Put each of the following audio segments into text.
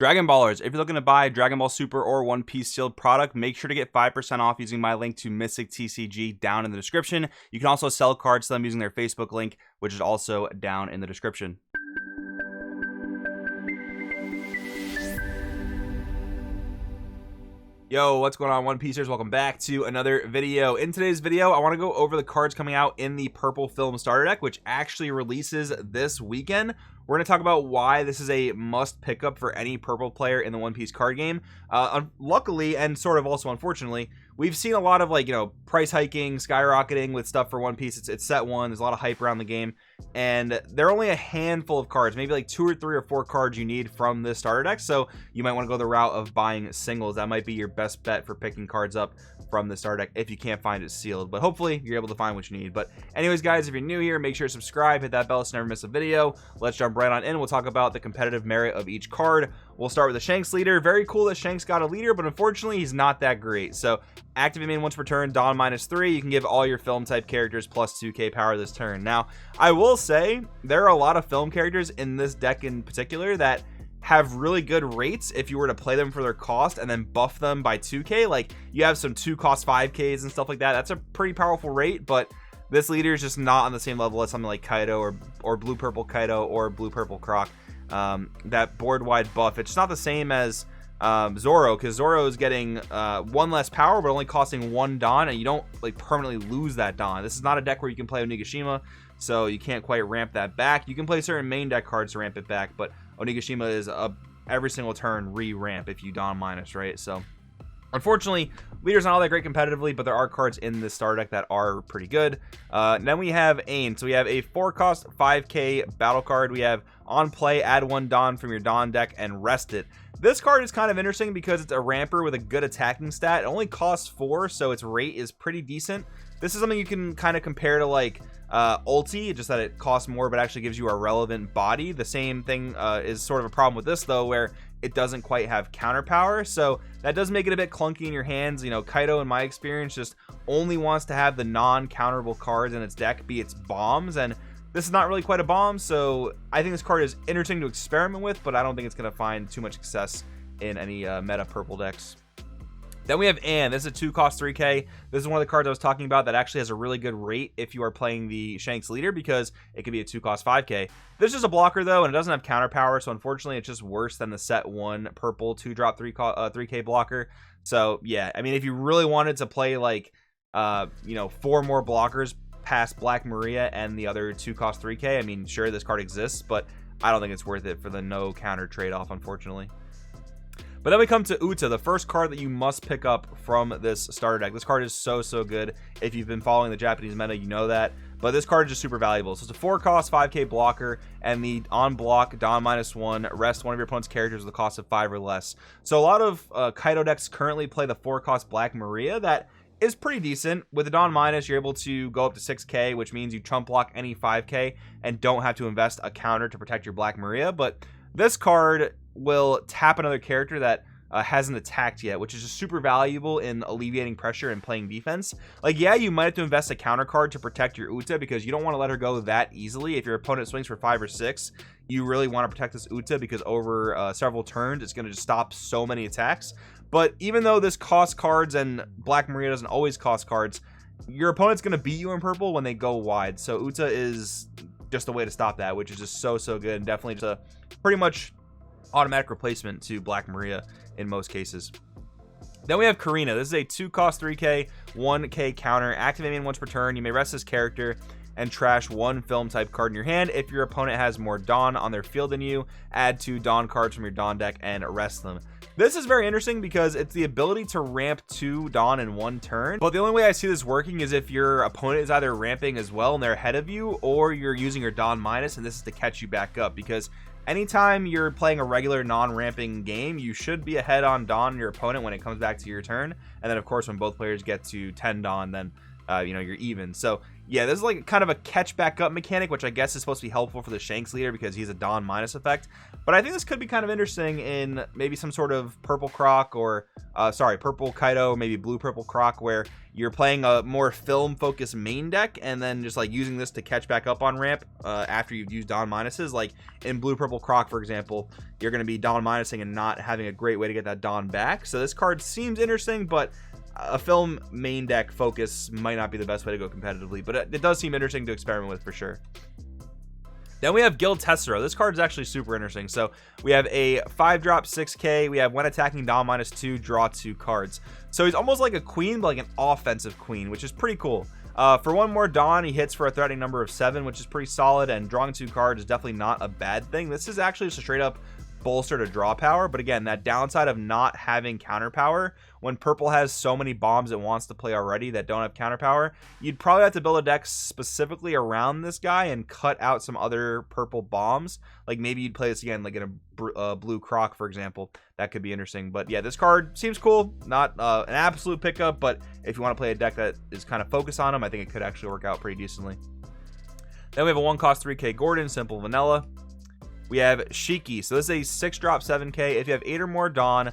Dragon Ballers, if you're looking to buy Dragon Ball Super or One Piece sealed product, make sure to get 5% off using my link to Mystic TCG down in the description. You can also sell cards to them using their Facebook link, which is also down in the description. Yo, what's going on, One Piecers? Welcome back to another video. In today's video, I want to go over the cards coming out in the Purple Film Starter Deck, which actually releases this weekend. We're going to talk about why this is a must pickup for any Purple player in the One Piece card game. Luckily, and sort of also unfortunately, we've seen a lot of price hiking, skyrocketing with stuff for One Piece. It's set one. There's a lot of hype around the game, and there are only a handful of cards, maybe like 2 or 3 or 4 cards you need from this starter deck. So you might want to go the route of buying singles. That might be your best bet for picking cards up from the starter deck if you can't find it sealed, but hopefully you're able to find what you need. But anyways, guys, if you're new here, make sure to subscribe, hit that bell so you never miss a video. Let's jump right on in. We'll talk about the competitive merit of each card. We'll start with the Shanks leader. Very cool that Shanks got a leader, but unfortunately he's not that great. So activate main once per turn, Dawn -3. You can give all your film type characters plus 2k power this turn. Now I will say there are a lot of film characters in this deck in particular that have really good rates if you were to play them for their cost and then buff them by 2k. Like you have some 2 cost 5ks and stuff like that. That's a pretty powerful rate, but this leader is just not on the same level as something like Kaido or blue purple Kaido or blue purple Croc. That board wide buff, it's not the same as Zoro, because Zoro is getting 1 less power but only costing 1 Dawn, and you don't permanently lose that Dawn. This is not a deck where you can play Onigashima, so you can't quite ramp that back. You can play certain main deck cards to ramp it back, but Onigashima is every single turn re-ramp if you Dawn minus, right? So unfortunately, leader's not all that great competitively, but there are cards in this starter deck that are pretty good. Then we have Ain. So we have a 4 cost 5k battle card. We have on play, add 1 Dawn from your Dawn deck and rest it. This card is kind of interesting because it's a ramper with a good attacking stat. It only costs 4, so its rate is pretty decent. This is something you can kind of compare to ulti, just that it costs more but actually gives you a relevant body. The same thing is sort of a problem with this though, where it doesn't quite have counter power, so that does make it a bit clunky in your hands. Kaido, in my experience, just only wants to have the non-counterable cards in its deck be its bombs, and this is not really quite a bomb, so I think this card is interesting to experiment with, but I don't think it's going to find too much success in any meta purple decks. Then we have Anne. This is a 2 cost 3k. This is one of the cards I was talking about that actually has a really good rate if you are playing the Shanks leader, because it could be a 2 cost 5k. This is a blocker though, and it doesn't have counter power, so unfortunately it's just worse than the set 1 purple 2-drop 3k blocker. So yeah, I mean, if you really wanted to play 4 more blockers past Black Maria and the other 2 cost 3k, I mean, sure, this card exists, but I don't think it's worth it for the no counter trade-off, unfortunately. But then we come to Uta, the first card that you must pick up from this starter deck. This card is so good. If you've been following the Japanese meta, you know that. But this card is just super valuable. So it's a 4 cost 5k blocker, and the on block Dawn -1, rest one of your opponent's characters with a cost of 5 or less. So a lot of Kaido decks currently play the 4 cost Black Maria. That is pretty decent. With the Dawn minus, you're able to go up to 6k, which means you trump block any 5k and don't have to invest a counter to protect your Black Maria. But this card will tap another character that hasn't attacked yet, which is just super valuable in alleviating pressure and playing defense. Yeah, you might have to invest a counter card to protect your Uta, because you don't want to let her go that easily. If your opponent swings for 5 or 6, you really want to protect this Uta, because over several turns it's going to just stop so many attacks. But even though this costs cards and Black Maria doesn't always cost cards, your opponent's going to beat you in purple when they go wide. So Uta is just a way to stop that, which is just so good, and definitely just a pretty much automatic replacement to Black Maria in most cases. Then we have Karina. This is a 2 cost 3k 1k counter. Activate main once per turn. You may rest this character and trash 1 film type card in your hand. If your opponent has more Dawn on their field than you, add 2 Dawn cards from your Dawn deck and rest them. This is very interesting because it's the ability to ramp 2 Dawn in 1 turn, but the only way I see this working is if your opponent is either ramping as well and they're ahead of you, or you're using your Dawn minus, and this is to catch you back up, because anytime you're playing a regular non-ramping game, you should be ahead on Dawn your opponent when it comes back to your turn. And then of course when both players get to 10 Dawn, then you're even. So yeah, this is like kind of a catch back up mechanic, which I guess is supposed to be helpful for the Shanks leader because he's a Dawn minus effect. But I think this could be kind of interesting in maybe some sort of purple Croc or purple Kaido, maybe blue purple Croc, where you're playing a more film focused main deck and then just like using this to catch back up on ramp after you've used Dawn minuses. Like in blue purple Croc, for example, you're going to be Dawn minusing and not having a great way to get that Dawn back. So this card seems interesting, but a film main deck focus might not be the best way to go competitively, but it does seem interesting to experiment with for sure. Then we have Guild Tessero. This card is actually super interesting. So we have a 5-drop 6k. We have when attacking Dawn -2, draw 2 cards. So he's almost like a queen, but like an offensive queen, which is pretty cool. For one more Dawn, he hits for a threatening number of 7, which is pretty solid, and drawing 2 cards is definitely not a bad thing. This is actually just a straight up bolster to draw power, but again, that downside of not having counter power, when purple has so many bombs it wants to play already that don't have counter power, you'd probably have to build a deck specifically around this guy and cut out some other purple bombs. Like maybe you'd play this again like in a blue Croc, for example. That could be interesting. But yeah, this card seems cool. Not an absolute pickup, but if you want to play a deck that is kind of focused on him, I think it could actually work out pretty decently. Then we have a 1-cost 3k Gordon, simple vanilla. We have Shiki. So this is a 6-drop 7k. If you have 8 or more Dawn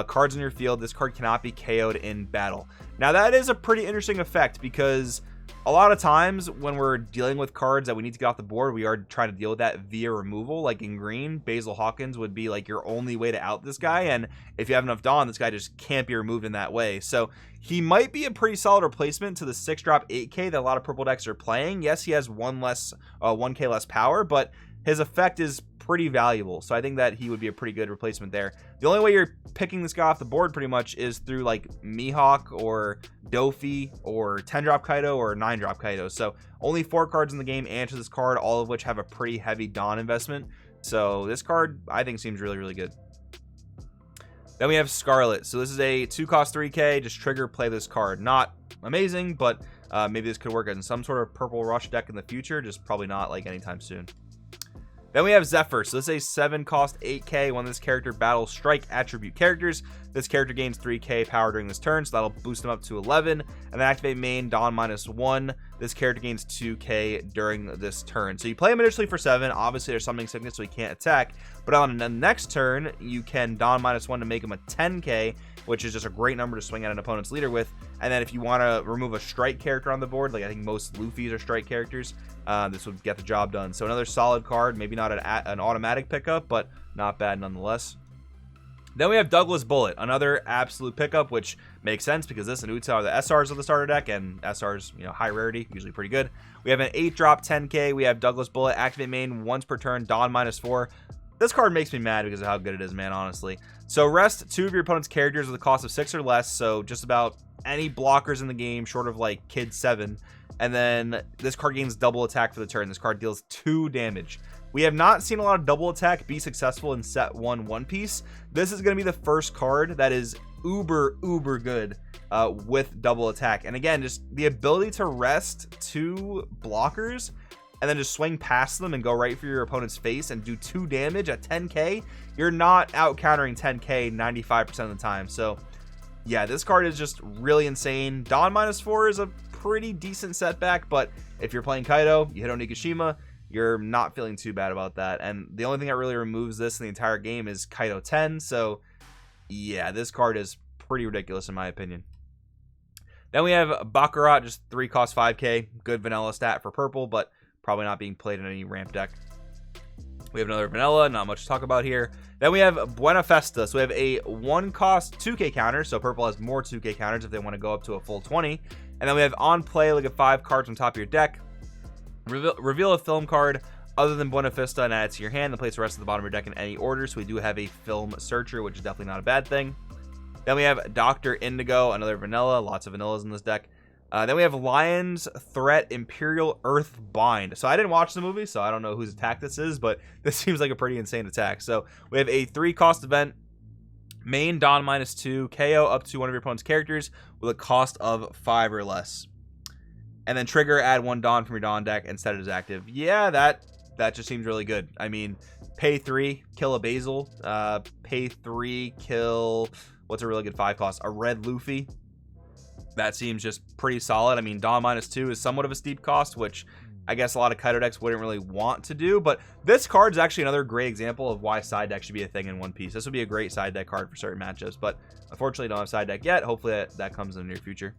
cards in your field, this card cannot be KO'd in battle. Now that is a pretty interesting effect because a lot of times when we're dealing with cards that we need to get off the board, we are trying to deal with that via removal. Like in green, Basil Hawkins would be like your only way to out this guy, and if you have enough Dawn, this guy just can't be removed in that way. So he might be a pretty solid replacement to the 6-drop 8k that a lot of purple decks are playing. Yes, he has 1k less power, but his effect is pretty valuable, so I think that he would be a pretty good replacement there. The only way you're picking this guy off the board pretty much is through like Mihawk or Dofi or 10-drop Kaido or 9-drop Kaido. So only 4 cards in the game answer this card, all of which have a pretty heavy Dawn investment. So this card I think seems really, really good. Then we have Scarlet. So this is a 2-cost 3k, just trigger, play this card. Not amazing, but maybe this could work in some sort of purple rush deck in the future, just probably not like anytime soon. Then we have Zephyr. So this is a 7-cost 8k. When this character battles strike attribute characters, this character gains 3k power during this turn, so that'll boost him up to 11. And then activate main Dawn -1. This character gains 2k during this turn. So you play him initially for 7. Obviously there's summoning sickness, so he can't attack. But on the next turn, you can Dawn -1 to make him a 10k, which is just a great number to swing at an opponent's leader with. And then if you want to remove a strike character on the board, like I think most Luffy's are strike characters, this would get the job done. So another solid card, maybe not an automatic pickup, but not bad nonetheless. Then we have Douglas Bullet, another absolute pickup, which makes sense because this and Uta are the SRs of the starter deck, and SRs, you know, high rarity, usually pretty good. We have an 8-drop 10k. We have Douglas Bullet, activate main once per turn, Dawn -4. This card makes me mad because of how good it is, man, honestly. So rest 2 of your opponent's characters with a cost of 6 or less, so just about any blockers in the game short of like Kid 7. And then this card gains double attack for the turn. This card deals 2 damage. We have not seen a lot of double attack be successful in set 1 One Piece. This is going to be the first card that is uber good with double attack. And again, just the ability to rest 2 blockers and then just swing past them and go right for your opponent's face and do 2 damage at 10k. You're not out countering 10k 95% of the time. So yeah, this card is just really insane. Dawn -4 is a pretty decent setback, but if you're playing Kaido, you hit Onigashima, you're not feeling too bad about that. And the only thing that really removes this in the entire game is Kaido 10. So yeah, this card is pretty ridiculous in my opinion. Then we have Baccarat, just 3-cost 5k, good vanilla stat for purple, but probably not being played in any ramp deck. We have another vanilla, not much to talk about here. Then we have Buena Festa. So we have a 1-cost 2k counter. So purple has more 2k counters if they want to go up to a full 20. And then we have on play, look at 5 cards on top of your deck. Reveal a film card other than Buena Festa and add it to your hand and place the rest of the bottom of your deck in any order. So we do have a film searcher, which is definitely not a bad thing. Then we have Dr. Indigo, another vanilla, lots of vanillas in this deck. Then we have Lion's Threat Imperial Earth Bind. So I didn't watch the movie, so I don't know whose attack this is, but this seems like a pretty insane attack. So we have a 3-cost event, main Dawn -2, KO up to one of your opponent's characters with a cost of 5 or less. And then trigger, add 1 Dawn from your Dawn deck and set it as active. Yeah, that just seems really good. I mean, pay 3, kill a Basil. Pay 3, kill, what's a really good 5 cost? A red Luffy. That seems just pretty solid. I mean, Dawn -2 is somewhat of a steep cost, which I guess a lot of Kaido decks wouldn't really want to do, but this card is actually another great example of why side deck should be a thing in One Piece. This would be a great side deck card for certain matchups, but unfortunately don't have side deck yet. Hopefully that comes in the near future.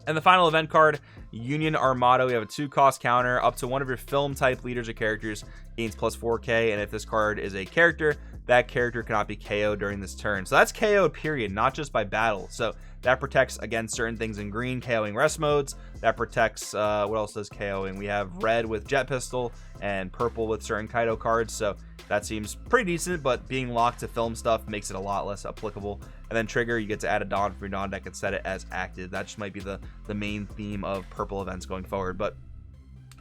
And the final event card, Union Armada. We have a 2-cost counter. Up to one of your film type leaders or characters gains plus 4k, and if this card is a character, that character cannot be KO'd during this turn. So that's KO'd, period, not just by battle. So that protects against certain things in green, KOing rest modes. That protects, what else does KOing? We have red with Jet Pistol and purple with certain Kaido cards. So that seems pretty decent, but being locked to film stuff makes it a lot less applicable. And then trigger, you get to add a Dawn from your Dawn deck and set it as active. That just might be the main theme of purple events going forward. But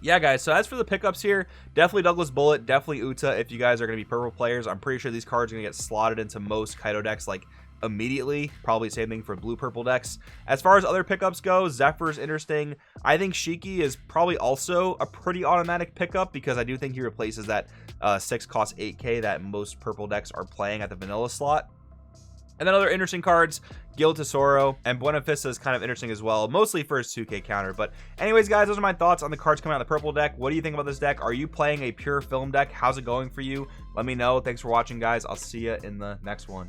yeah, guys, so as for the pickups here, definitely Douglas Bullet, definitely Uta if you guys are going to be purple players. I'm pretty sure these cards are going to get slotted into most Kaido decks like immediately. Probably same thing for blue-purple decks. As far as other pickups go, Zephyr's interesting. I think Shiki is probably also a pretty automatic pickup because I do think he replaces that 6-cost 8k that most purple decks are playing at the vanilla slot. And then other interesting cards, Gil Tesoro, and Buena Vista is kind of interesting as well, mostly for his 2k counter. But anyways, guys, those are my thoughts on the cards coming out of the purple deck. What do you think about this deck? Are you playing a pure film deck? How's it going for you? Let me know. Thanks for watching, guys. I'll see you in the next one.